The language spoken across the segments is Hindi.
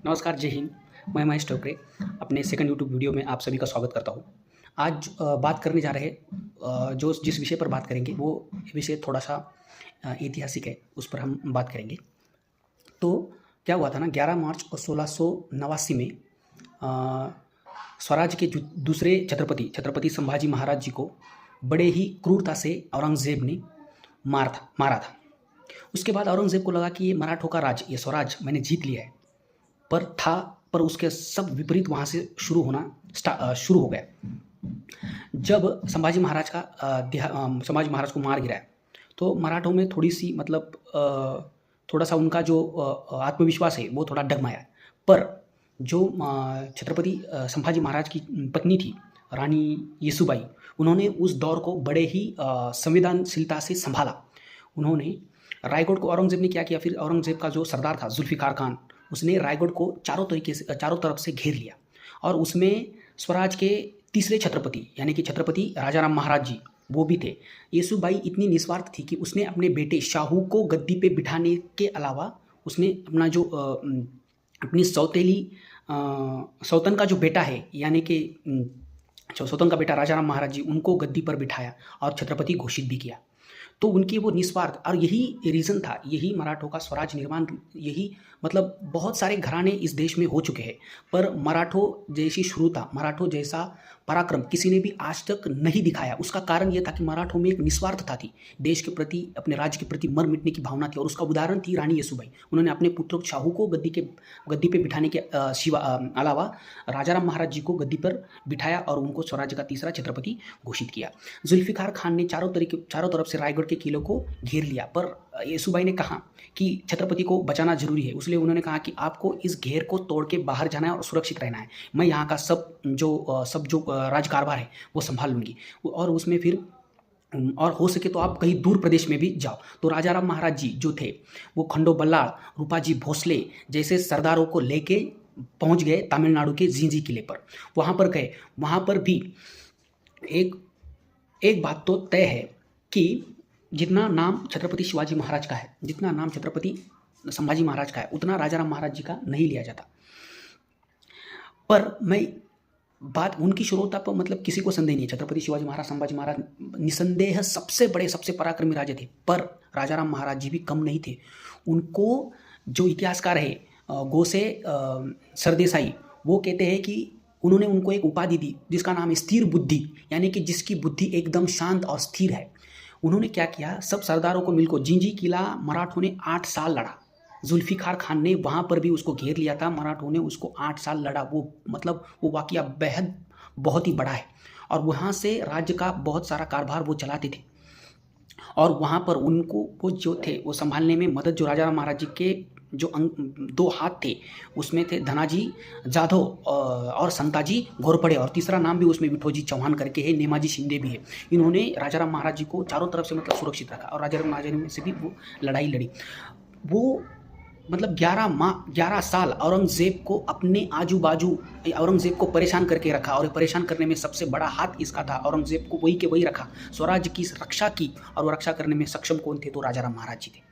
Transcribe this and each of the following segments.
नमस्कार, जय हिंद। मैं महेश टोकरे अपने सेकंड यूट्यूब वीडियो में आप सभी का स्वागत करता हूँ। आज बात करने जा रहे जो जिस विषय पर बात करेंगे वो विषय थोड़ा-सा ऐतिहासिक है, उस पर हम बात करेंगे। तो क्या हुआ था ना, 11 मार्च 1689 में स्वराज के दूसरे छत्रपति संभाजी महाराज जी को बड़े ही क्रूरता से औरंगज़ेब ने मारा था। उसके बाद औरंगज़ेब को लगा कि ये मराठों का राज, ये स्वराज मैंने जीत लिया है, पर उसके सब विपरीत वहाँ से शुरू हो गया। जब संभाजी महाराज को मार गिराया तो मराठों में थोड़ी-सी थोड़ा-सा उनका जो आत्मविश्वास है वो थोड़ा डगमगाया। पर जो छत्रपति संभाजी महाराज की पत्नी थी रानी येसुबाई, उन्होंने उस दौर को बड़े ही संवेदनशीलता से संभाला। उन्होंने रायगढ़ को, औरंगज़ेब ने क्या किया, फिर औरंगज़ेब का जो सरदार था जुल्फ़िकार खान, उसने रायगढ़ को चारों तरफ से घेर लिया और उसमें स्वराज के तीसरे छत्रपति यानी कि छत्रपति राजाराम महाराज जी वो भी थे। येसुबाई इतनी निस्वार्थ थी कि उसने अपने बेटे शाहू को गद्दी पे बिठाने के अलावा उसने अपना जो अपनी सौतन का जो बेटा है यानी कि सौतन का बेटा राजाराम महाराज जी, उनको गद्दी पर बिठाया और छत्रपति घोषित भी किया। तो उनकी वो निस्वार्थ, और यही रीज़न था, यही मराठों का स्वराज निर्माण, यही बहुत सारे घराने इस देश में हो चुके हैं, पर मराठों जैसी शुरुता, मराठों जैसा पराक्रम किसी ने भी आज तक नहीं दिखाया। उसका कारण ये था कि मराठों में एक निस्वार्थता थी, देश के प्रति, अपने राज्य के प्रति मर मिटने की भावना थी, और उसका उदाहरण थी रानी येसुबाई। उन्होंने अपने पुत्र शाहू को गद्दी पे बिठाने के अलावा राजाराम महाराज जी को गद्दी पर बिठाया और उनको स्वराज्य का तीसरा छत्रपति घोषित किया। जुल्फ़िकार खान ने चारों तरफ से रायगढ़ के किलों को घेर लिया, पर येसुबाई ने कहा कि छत्रपति को बचाना जरूरी है, इसलिए उन्होंने कहा कि आपको इस घेर को तोड़ के बाहर जाना है और सुरक्षित रहना है। मैं यहाँ का सब जो राजकारभार है वो संभाल लूँगी, और उसमें फिर और हो सके तो आप कहीं दूर प्रदेश में भी जाओ। तो राजाराम महाराज जी जो थे वो खंडो बल्लाळ, रूपाजी भोसले जैसे सरदारों को लेके पहुँच गए तमिलनाडु के जींजी किले पर। वहाँ पर गए, वहाँ पर भी एक बात तो तय है कि जितना नाम छत्रपति शिवाजी महाराज का है, जितना नाम छत्रपति संभाजी महाराज का है, उतना राजाराम महाराज जी का नहीं लिया जाता। पर मैं बात उनकी शुरुआत पर किसी को संदेह नहीं है, छत्रपति शिवाजी महाराज, संभाजी महाराज निसंदेह सबसे बड़े, सबसे पराक्रमी राजा थे, पर राजाराम महाराज जी भी कम नहीं थे। उनको जो इतिहासकार है गोसे सरदेसाई, वो कहते हैं कि उन्होंने उनको एक उपाधि दी जिसका नाम है स्थिर बुद्धि, यानी कि जिसकी बुद्धि एकदम शांत और स्थिर है। उन्होंने क्या किया, सब सरदारों को मिलकर जिंजी किला मराठों ने 8 साल लड़ा। जुल्फ़िकार खान ने वहाँ पर भी उसको घेर लिया था, मराठों ने उसको 8 साल लड़ा। वो वाक़या बहुत ही बड़ा है, और वहाँ से राज्य का बहुत सारा कारभार वो चलाते थे, और वहाँ पर उनको वो जो थे वो संभालने में मदद, जो राजाराम महाराज जी के जो 2 हाथ थे उसमें थे धनाजी जाधव और संताजी घोरपड़े, और तीसरा नाम भी उसमें विठोजी चौहान करके है, नेमाजी शिंदे भी है। इन्होंने राजाराम महाराज जी को चारों तरफ से सुरक्षित रखा, और राजाराम महाराज जी से भी वो लड़ाई लड़ी। वो 11 साल औरंगज़ेब को अपने आजू बाजू, औरंगज़ेब को परेशान करके रखा, और परेशान करने में सबसे बड़ा हाथ इसका था। औरंगज़ेब को वही के वही रखा, स्वराज्य की रक्षा की, और वो रक्षा करने में सक्षम कौन थे, तो राजाराम महाराज जी थे।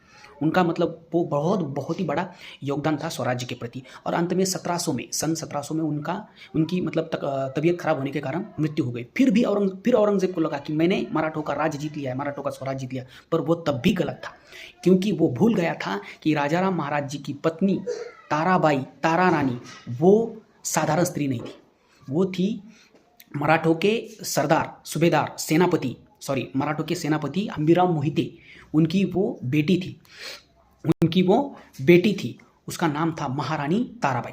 उनका वो बहुत ही बड़ा योगदान था स्वराज्य के प्रति। और अंत में सन 1700 में उनकी तबीयत खराब होने के कारण मृत्यु हो गई। फिर औरंगज़ेब को लगा कि मैंने मराठों का राज जीत लिया है, मराठों का स्वराज जीत लिया, पर वो तब भी गलत था, क्योंकि वो भूल गया था कि राजाराम महाराज जी की पत्नी तारा रानी वो साधारण स्त्री नहीं थी, वो थी मराठों के मराठों के सेनापति हम्बीराव मोहिते, उनकी वो बेटी थी। उसका नाम था महारानी ताराबाई।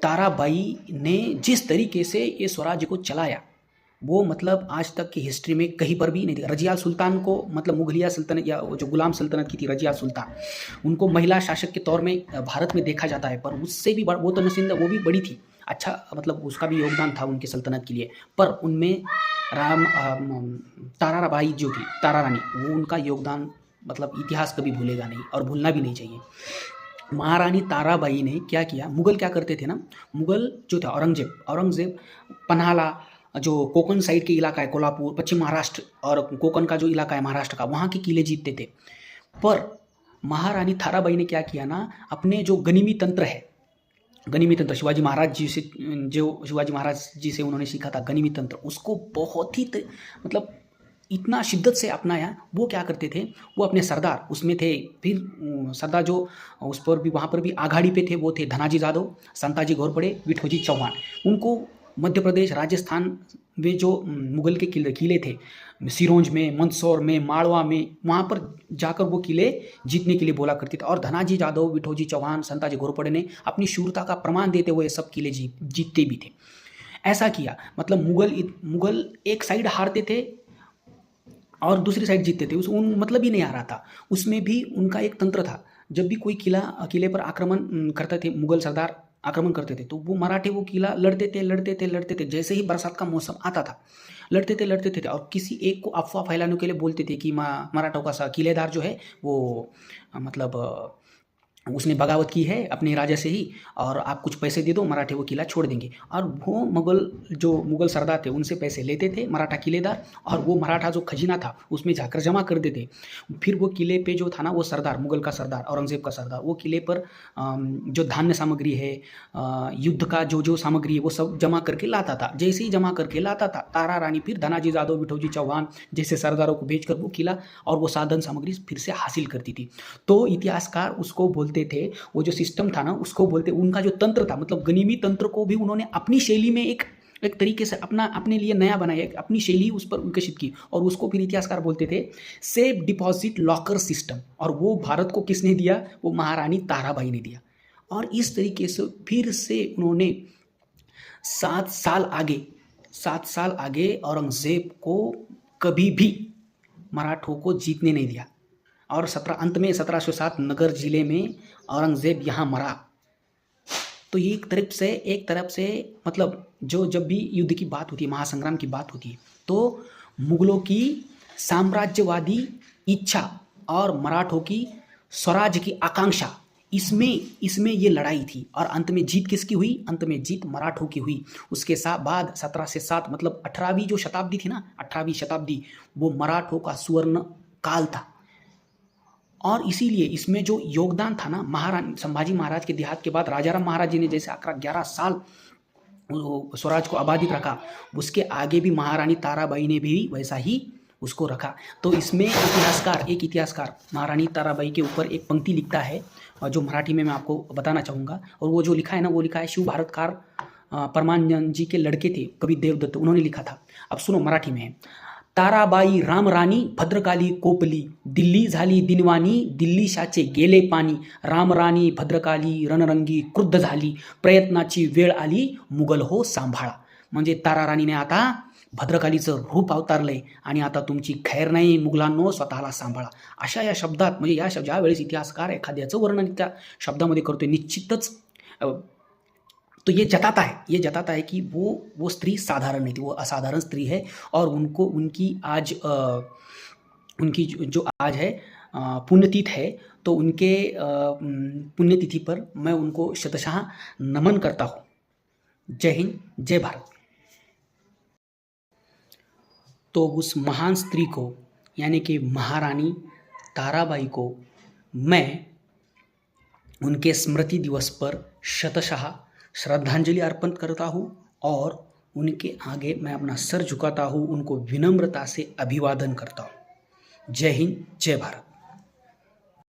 ताराबाई ने जिस तरीके से ये स्वराज्य को चलाया, वो आज तक की हिस्ट्री में कहीं पर भी नहीं दिखा। रजिया सुल्तान को, मुगलिया सल्तनत या जो गुलाम सल्तनत की थी रजिया सुल्तान, उनको महिला शासक के तौर में भारत में देखा जाता है, पर उससे भी वो तो निश्चिंत वो भी बड़ी थी, अच्छा उसका भी योगदान था उनकी सल्तनत के लिए। पर उनमें ताराबाई जो थी, तारा रानी, वो उनका योगदान इतिहास कभी भूलेगा नहीं, और भूलना भी नहीं चाहिए। महारानी ताराबाई ने क्या किया, मुगल क्या करते थे ना, मुगल जो था औरंगज़ेब पन्हाला, जो कोकण साइड के इलाका है, कोल्हापुर, पश्चिम महाराष्ट्र और कोकण का जो इलाका है महाराष्ट्र का, वहाँ के किले जीतते थे। पर महारानी ताराबाई ने क्या किया ना, अपने जो गनीमी तंत्र है गनिमी तंत्र शिवाजी महाराज जी से, जो शिवाजी महाराज जी से उन्होंने सीखा था गनिमी तंत्र, उसको बहुत ही मतलब इतना शिद्दत से अपनाया। वो क्या करते थे, वो अपने सरदार उसमें थे, फिर सरदार जो उस पर भी, वहाँ पर भी आघाड़ी पे थे, वो थे धनाजी जादव, संताजी घोरपड़े, विठोजी चौहान। उनको मध्य प्रदेश, राजस्थान में जो मुगल के किले थे, सिरोंज में, मंदसौर में, माड़वा में, वहाँ पर जाकर वो किले जीतने के लिए बोला करते थे। और धनाजी जादव, विठोजी चौहान, संताजी घोरपड़े ने अपनी शूरता का प्रमाण देते हुए सब किले जीतते भी थे। ऐसा किया, मतलब मुगल एक साइड हारते थे और दूसरी साइड जीतते थे, उन मतलब ही नहीं आ रहा था। उसमें भी उनका एक तंत्र था, जब भी कोई किले पर आक्रमण करते थे, मुगल सरदार आक्रमण करते थे, तो वो मराठे वो किला लड़ते थे। जैसे ही बरसात का मौसम आता था, लड़ते थे और किसी एक को अफवाह फैलाने के लिए बोलते थे कि मराठों का किलेदार जो है वो मतलब उसने बगावत की है अपने राजा से ही, और आप कुछ पैसे दे दो, मराठे वो किला छोड़ देंगे। और वो मुगल सरदार थे, उनसे पैसे लेते थे मराठा किलेदार, और वो मराठा जो खजीना था उसमें जाकर जमा कर देते। फिर वो किले पे जो था ना, वो सरदार, मुगल का सरदार, औरंगजेब का सरदार, वो किले पर जो धान्य सामग्री है, युद्ध का जो सामग्री है, वो सब जमा करके लाता था। जैसे ही जमा करके लाता था, तारा रानी फिर धनाजी जादव, विठोजी चौहान जैसे सरदारों को भेजकर वो किला और वो साधन सामग्री फिर से हासिल करती थी। तो इतिहासकार उसको बोलते थे, वो जो सिस्टम था ना उसको बोलते, उनका जो तंत्र था, मतलब गनिमी तंत्र को भी उन्होंने अपनी शैली में एक तरीके से अपने लिए नया बनाया, अपनी शैली उस पर विकसित की, और उसको फिर इतिहासकार बोलते थे सेफ डिपॉजिट लॉकर सिस्टम। और वो भारत को किसने दिया, वो महारानी ताराबाई ने दिया। और इस तरीके से फिर से उन्होंने 7 साल आगे औरंगजेब को कभी भी मराठों को जीतने नहीं दिया। और अंत में 1707 नगर जिले में औरंगजेब यहाँ मरा। तो ये एक तरफ से मतलब जब भी युद्ध की बात होती है, महासंग्राम की बात होती है, तो मुगलों की साम्राज्यवादी इच्छा और मराठों की स्वराज की आकांक्षा, इसमें ये लड़ाई थी। और अंत में जीत किसकी हुई, अंत में जीत मराठों की हुई। उसके बाद 17 से 7 मतलब 18वीं जो शताब्दी थी ना, 18वीं शताब्दी, वो मराठों का सुवर्ण काल था। और इसीलिए इसमें जो योगदान था ना, महारानी संभाजी महाराज के देहात के बाद राजाराम महाराज जी ने जैसे 11 साल स्वराज को आबादित रखा, उसके आगे भी महारानी ताराबाई ने भी वैसा ही उसको रखा। तो इसमें एक इतिहासकार महारानी ताराबाई के ऊपर एक पंक्ति लिखता है, और जो मराठी में मैं आपको बताना चाहूँगा। और वो जो लिखा है ना, वो लिखा है शिव भारतकार परमानंद जी के लड़के थे कवि देवदत्त, उन्होंने लिखा था। अब सुनो, मराठी में है। ताराबाई रामराणी भद्रकाली कोपली, दिल्ली झाली दिनवानी, दिल्ली शाचे गेले पाणी, रामराणी भद्रकाली रणरंगी क्रुद्ध झाली, प्रयत्नाची वेळ आली, मुघल हो सांभाळा. म्हणजे तारा राणीने आता भद्रकालीचं रूप अवतारलंय आणि आता तुमची खैर नाही, मुघलांनो स्वतःला सांभाळा. अशा या शब्दात, म्हणजे ज्या वेळेस इतिहासकार एखाद्याचं वर्णन त्या शब्दामध्ये करतोय, निश्चितच तो ये जताता है कि वो स्त्री साधारण नहीं थी, वो असाधारण स्त्री है। और उनको उनकी जो आज है पुण्यतिथि है, तो उनके पुण्यतिथि पर मैं उनको शतशः नमन करता हूँ। जय हिंद, जय भारत। तो उस महान स्त्री को, यानी कि महारानी ताराबाई को, मैं उनके स्मृति दिवस पर शतशः श्रद्धांजलि अर्पण करता हूँ, और उनके आगे मैं अपना सर झुकाता हूँ, उनको विनम्रता से अभिवादन करता हूँ। जय हिंद, जय भारत।